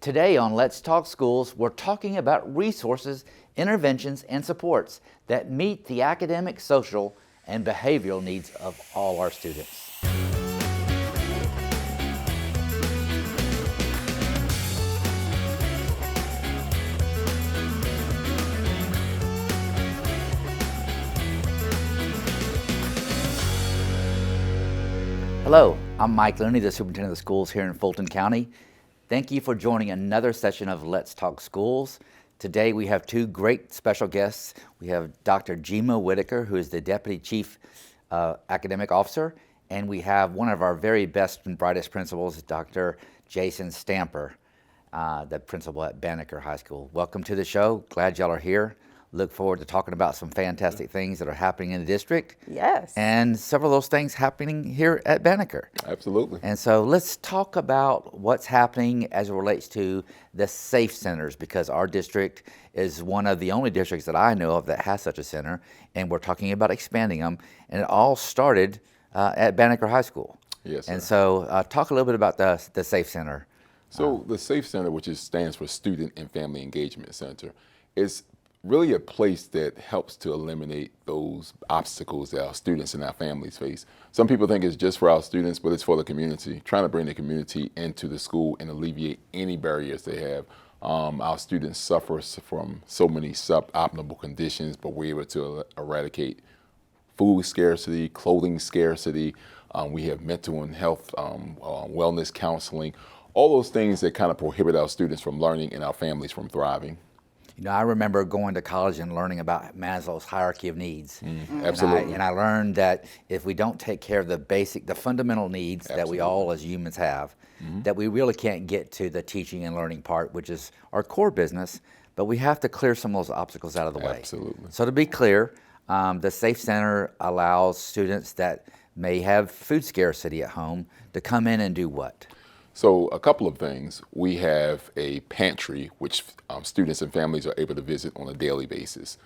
Today on Let's Talk Schools, we're talking about resources, interventions, and supports that meet the academic, social, and behavioral needs of all our students. Hello, I'm Mike Looney, the Superintendent of Schools here in Fulton County. Thank you for joining another session of Let's Talk Schools. Today we have two great special guests. We have Dr. Jima Whitaker, who is the Deputy Chief Academic Officer, and we have one of our very best and brightest principals, Dr. Jason Stamper, the principal at Banneker High School. Welcome to the show. Glad y'all are here. Look forward to talking about some fantastic things that are happening in the district. Yes. And several of those things happening here at Banneker. Absolutely. And so let's talk about what's happening as it relates to the SAFE centers, because our district is one of the only districts that I know of that has such a center, and we're talking about expanding them. And it all started at Banneker High School. Yes, sir. And so talk a little bit about the SAFE Center. So the SAFE Center, which stands for Student and Family Engagement Center, is really a place that helps to eliminate those obstacles that our students and our families face. Some people think it's just for our students, but it's for the community, trying to bring the community into the school and alleviate any barriers they have. Our students suffer from so many suboptimal conditions, but we're able to eradicate food scarcity, clothing scarcity. We have mental and health, wellness counseling, all those things that kind of prohibit our students from learning and our families from thriving. You know, I remember going to college and learning about Maslow's hierarchy of needs. Absolutely. And I learned that if we don't take care of the fundamental needs that we all as humans have, that we really can't get to the teaching and learning part, which is our core business, but we have to clear some of those obstacles out of the way. Absolutely. So to be clear, the SAFE Center allows students that may have food scarcity at home to come in and do what? So a couple of things. We have a pantry, which students and families are able to visit on a daily basis.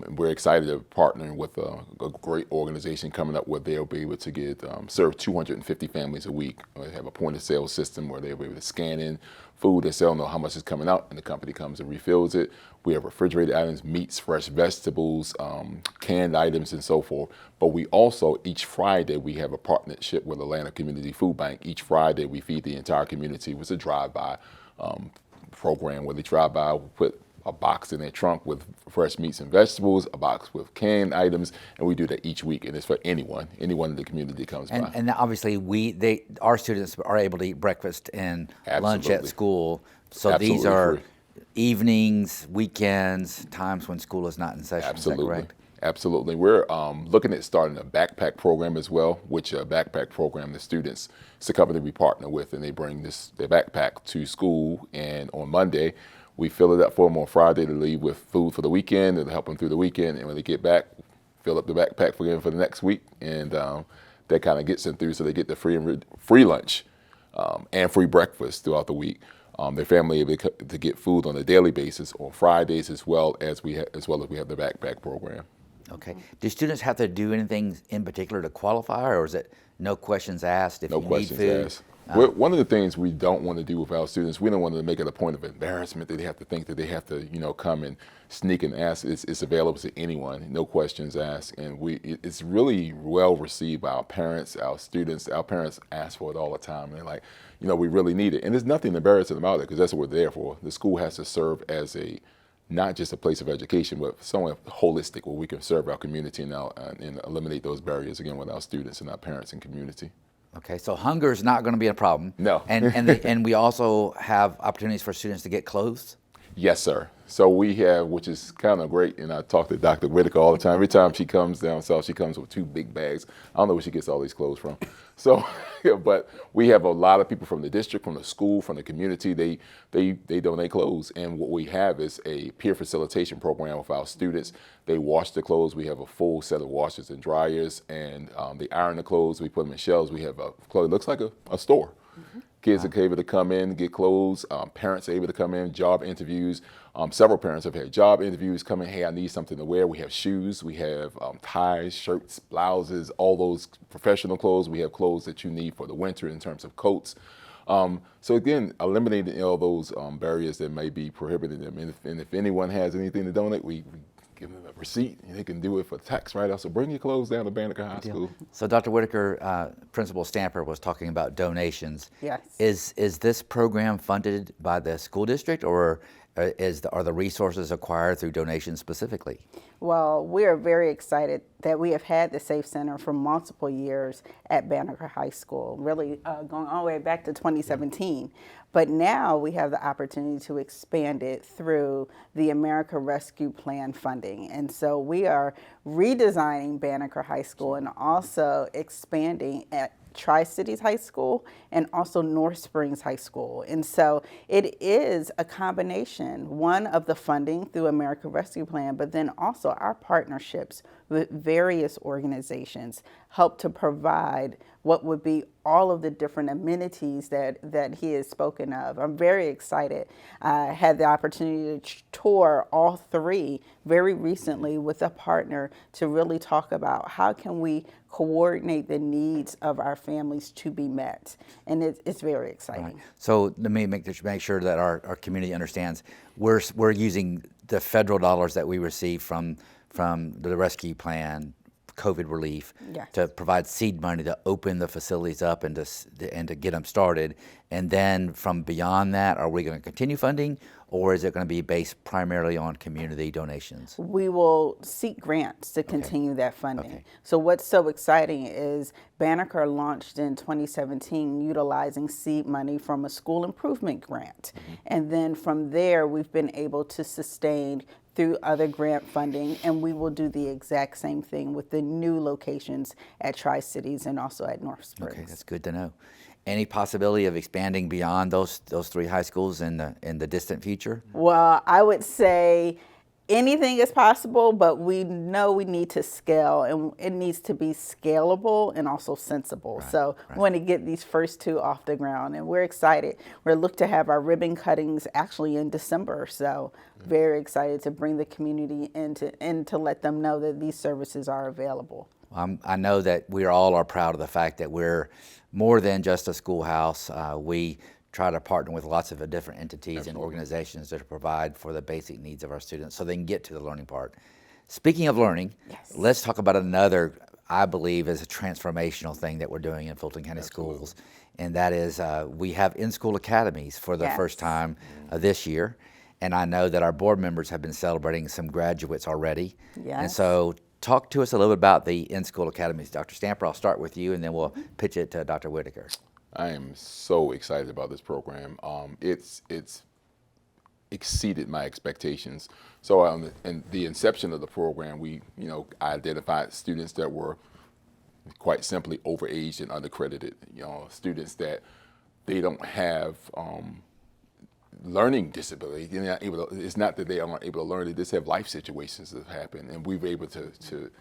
We're excited to partner with a great organization coming up where they'll be able to serve 250 families a week. We have a point of sale system where they'll be able to scan in food and sell, know how much is coming out, and the company comes and refills it. We have refrigerated items, meats, fresh vegetables, canned items, and so forth. But we also, each Friday, we have a partnership with Atlanta Community Food Bank. Each Friday, we feed the entire community with a drive-by program where they drive by, we put a box in their trunk with fresh meats and vegetables, a box with canned items, and we do that each week, and it's for anyone in the community comes by. And obviously our students are able to eat breakfast and lunch at school, so Absolutely these are free. Evenings, weekends, times when school is not in session. Absolutely. Is that correct? Absolutely. We're looking at starting a backpack program as well, which a backpack program the students, it's a company we partner with, and they bring their backpack to school, and on Monday, we fill it up for them on Friday to leave with food for the weekend and help them through the weekend. And when they get back, fill up the backpack for them for the next week. And that kind of gets them through, so they get the free lunch and free breakfast throughout the week. Their family able to get food on a daily basis on Fridays, as well as we have the backpack program. Okay. Do students have to do anything in particular to qualify, or is it no questions asked if No you questions need food? asked. One of the things we don't want to do with our students, we don't want to make it a point of embarrassment that they have to think that they have to, come and sneak and ask. It's available to anyone, no questions asked, and it's really well received by our parents, our students. Our parents ask for it all the time, and they're like, we really need it, and there's nothing embarrassing about it because that's what we're there for. The school has to serve as not just a place of education, but somewhere holistic where we can serve our community and eliminate those barriers again with our students and our parents and community. Okay, so hunger is not going to be a problem. No. And we also have opportunities for students to get clothes? Yes, sir. So we have, which is kind of great, and I talk to Dr. Whitaker all the time. Every time she comes down south, she comes with 2 big bags. I don't know where she gets all these clothes from. So, but we have a lot of people from the district, from the school, from the community. They donate clothes, and what we have is a peer facilitation program with our students. They wash the clothes. We have a full set of washers and dryers, and they iron the clothes. We put them in shelves. We have a clothes. It looks like a store. Kids are able to come in, get clothes. Parents are able to come in, job interviews. Several parents have had job interviews come in. Hey, I need something to wear. We have shoes. We have ties, shirts, blouses, all those professional clothes. We have clothes that you need for the winter in terms of coats. So again, eliminating all those barriers that may be prohibiting them. And if anyone has anything to donate, we give them a receipt, and they can do it for tax write-off. So bring your clothes down to Banneker High School. So Dr. Whitaker, Principal Stamper was talking about donations. Yes. Is this program funded by the school district, or are the resources acquired through donations specifically? Well, we are very excited that we have had the Safe Center for multiple years at Banneker High School, really going all the way back to 2017. But now we have the opportunity to expand it through the America Rescue Plan funding. And so we are redesigning Banneker High School and also expanding at Tri-Cities High School and also North Springs High School. And so it is a combination, one of the funding through America Rescue Plan, but then also our partnerships with various organizations help to provide what would be all of the different amenities that he has spoken of. I'm very excited. I had the opportunity to tour all three very recently with a partner to really talk about how can we coordinate the needs of our families to be met. And it's very exciting. Right. So let me make sure that our community understands we're using the federal dollars that we receive from the rescue plan, COVID relief, Yes. to provide seed money to open the facilities up and to get them started. And then from beyond that, are we going to continue funding, or is it going to be based primarily on community donations? We will seek grants to continue that funding. Okay. So what's so exciting is Banneker launched in 2017 utilizing seed money from a school improvement grant. And then from there, we've been able to sustain through other grant funding, and we will do the exact same thing with the new locations at Tri-Cities and also at North Springs. Okay, that's good to know. Any possibility of expanding beyond those three high schools in the distant future? Well, I would say anything is possible, but we know we need to scale, and it needs to be scalable and also sensible. So we want to get these first two off the ground, and we're excited. We're looking to have our ribbon cuttings actually in December, so very excited to bring the community in to let them know that these services are available. I know that we all are proud of the fact that we're more than just a schoolhouse. We try to partner with lots of different entities and organizations that provide for the basic needs of our students so they can get to the learning part. Speaking of learning, let's talk about another, I believe, is a transformational thing that we're doing in Fulton County Schools, and that is we have in-school academies for the first time this year. And I know that our board members have been celebrating some graduates already. And so talk to us a little bit about the in-school academies. Dr. Stamper, I'll start with you, and then we'll pitch it to Dr. Whitaker. I am so excited about this program. It's exceeded my expectations. So in the inception of the program, we identified students that were quite simply overaged and undercredited. Students that they don't have learning disability. They're not able to, it's not that they aren't able to learn; they just have life situations that happen, and we were able to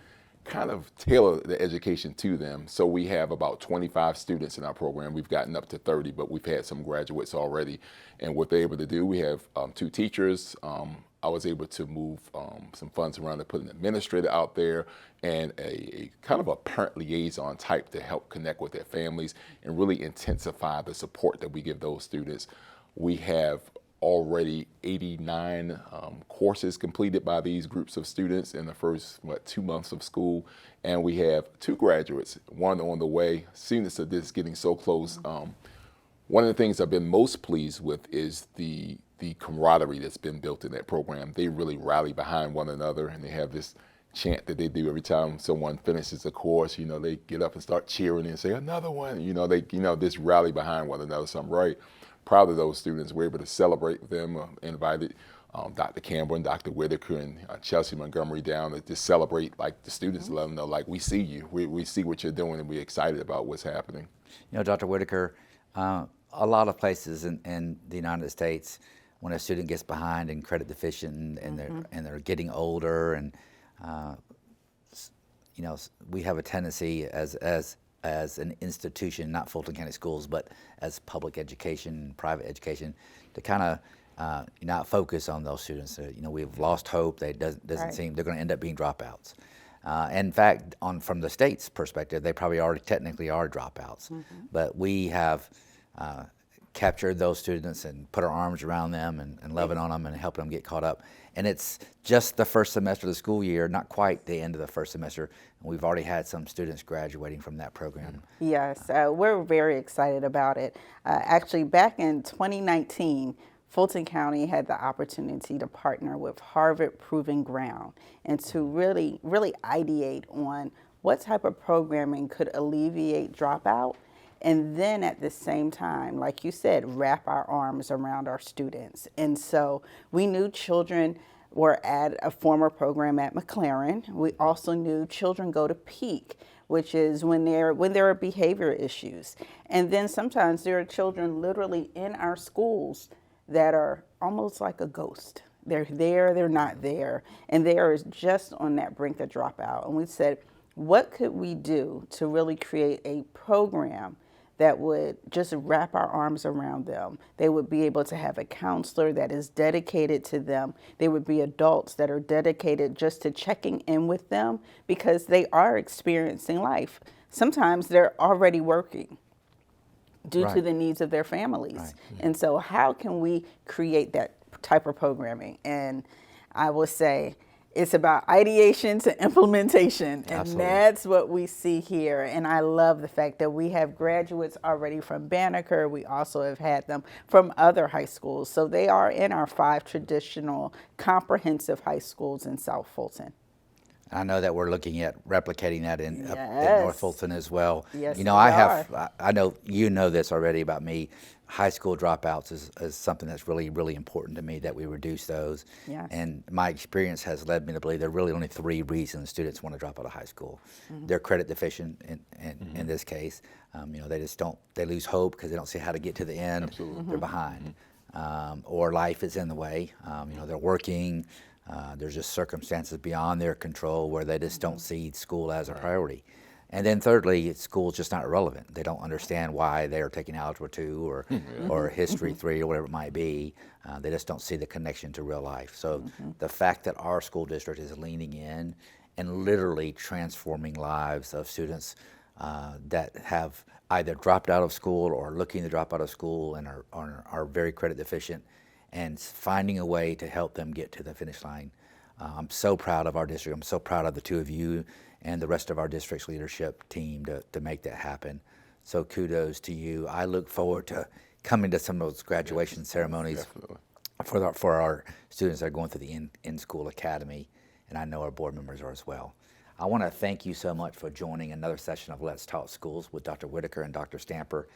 kind of tailor the education to them. So we have about 25 students in our program. We've gotten up to 30, but we've had some graduates already. And what they're able to do, we have 2 teachers. I was able to move some funds around to put an administrator out there and a kind of a parent liaison type to help connect with their families and really intensify the support that we give those students. We have already 89 courses completed by these groups of students in the first 2 months of school, and we have 2 graduates, one on the way. Students are just getting so close. One of the things I've been most pleased with is the camaraderie that's been built in that program. They really rally behind one another, and they have this chant that they do every time someone finishes a course. They get up and start cheering and say another one. They just rally behind one another. So I'm right proud of those students. We're able to celebrate with them. Invited Dr. Campbell and Dr. Whitaker and Chelsea Montgomery down to just celebrate like the students, let them know like we see you, we see what you're doing, and we're excited about what's happening. Dr. Whitaker, a lot of places in the United States, when a student gets behind and credit deficient and they're getting older, and we have a tendency as an institution, not Fulton County Schools, but as public education, private education, to kind of not focus on those students. We've lost hope. They doesn't seem they're going to end up being dropouts. In fact, from the state's perspective, they probably already technically are dropouts. But we have capture those students and put our arms around them and loving on them and helping them get caught up. And it's just the first semester of the school year, not quite the end of the first semester. And we've already had some students graduating from that program. Yes, we're very excited about it. Actually, back in 2019, Fulton County had the opportunity to partner with Harvard Proving Ground and to really ideate on what type of programming could alleviate dropout, and then at the same time, like you said, wrap our arms around our students. And so we knew children were at a former program at McLaren. We also knew children go to Peak, which is when there are behavior issues. And then sometimes there are children literally in our schools that are almost like a ghost. They're there, they're not there, and they are just on that brink of dropout. And we said, what could we do to really create a program that would just wrap our arms around them? They would be able to have a counselor that is dedicated to them. They would be adults that are dedicated just to checking in with them because they are experiencing life. Sometimes they're already working due to the needs of their families. Right. And so how can we create that type of programming? And I will say it's about ideation to implementation, and Absolutely. That's what we see here. And I love the fact that we have graduates already from Banneker. We also have had them from other high schools. So they are in our 5 traditional comprehensive high schools in South Fulton. I know that we're looking at replicating that in North Fulton as well. Yes, you know, I know you know this already about me. High school dropouts is something that's really, really important to me, that we reduce those. Yes. And my experience has led me to believe there are really only 3 reasons students want to drop out of high school. Mm-hmm. They're credit deficient in this case. You know, they lose hope because they don't see how to get to the end. Absolutely. They're behind. Or life is in the way. You know, they're working. There's just circumstances beyond their control where they just don't see school as a priority. And then thirdly, school's just not relevant. They don't understand why they're taking Algebra 2 or History 3 or whatever it might be. They just don't see the connection to real life. So the fact that our school district is leaning in and literally transforming lives of students that have either dropped out of school or looking to drop out of school and are very credit deficient, and finding a way to help them get to the finish line. I'm so proud of our district. I'm so proud of the 2 of you and the rest of our district's leadership team to make that happen. So kudos to you. I look forward to coming to some of those graduation ceremonies for our students that are going through the in-school academy, and I know our board members are as well. I want to thank you so much for joining another session of Let's Talk Schools with Dr. Whitaker and Dr. Stamper.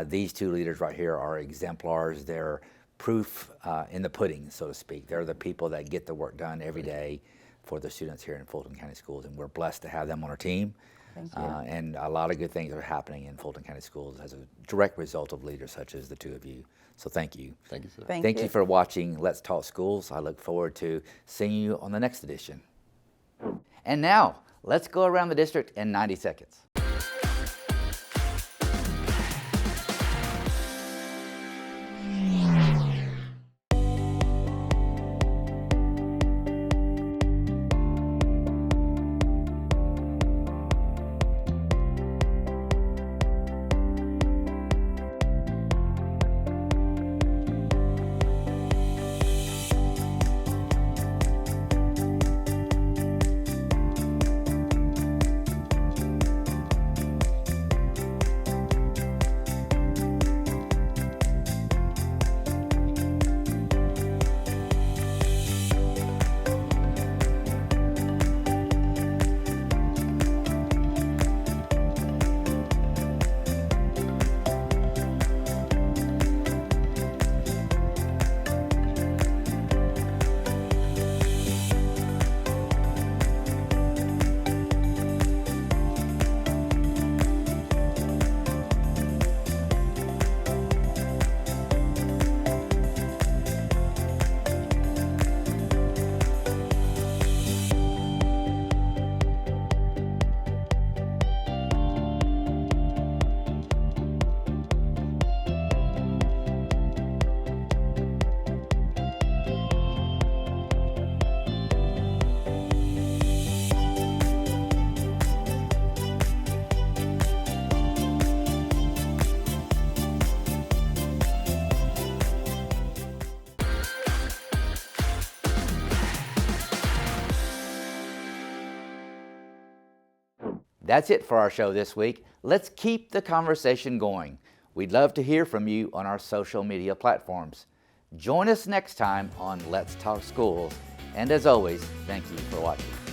These 2 leaders right here are exemplars. They're proof in the pudding, so to speak. They're the people that get the work done every day for the students here in Fulton County Schools, and we're blessed to have them on our team. Thank you. And a lot of good things are happening in Fulton County Schools as a direct result of leaders such as the 2 of you. So thank you. Thank you, sir. Thank you for watching Let's Talk Schools. I look forward to seeing you on the next edition. And now, let's go around the district in 90 seconds. That's it for our show this week. Let's keep the conversation going. We'd love to hear from you on our social media platforms. Join us next time on Let's Talk Schools. And as always, thank you for watching.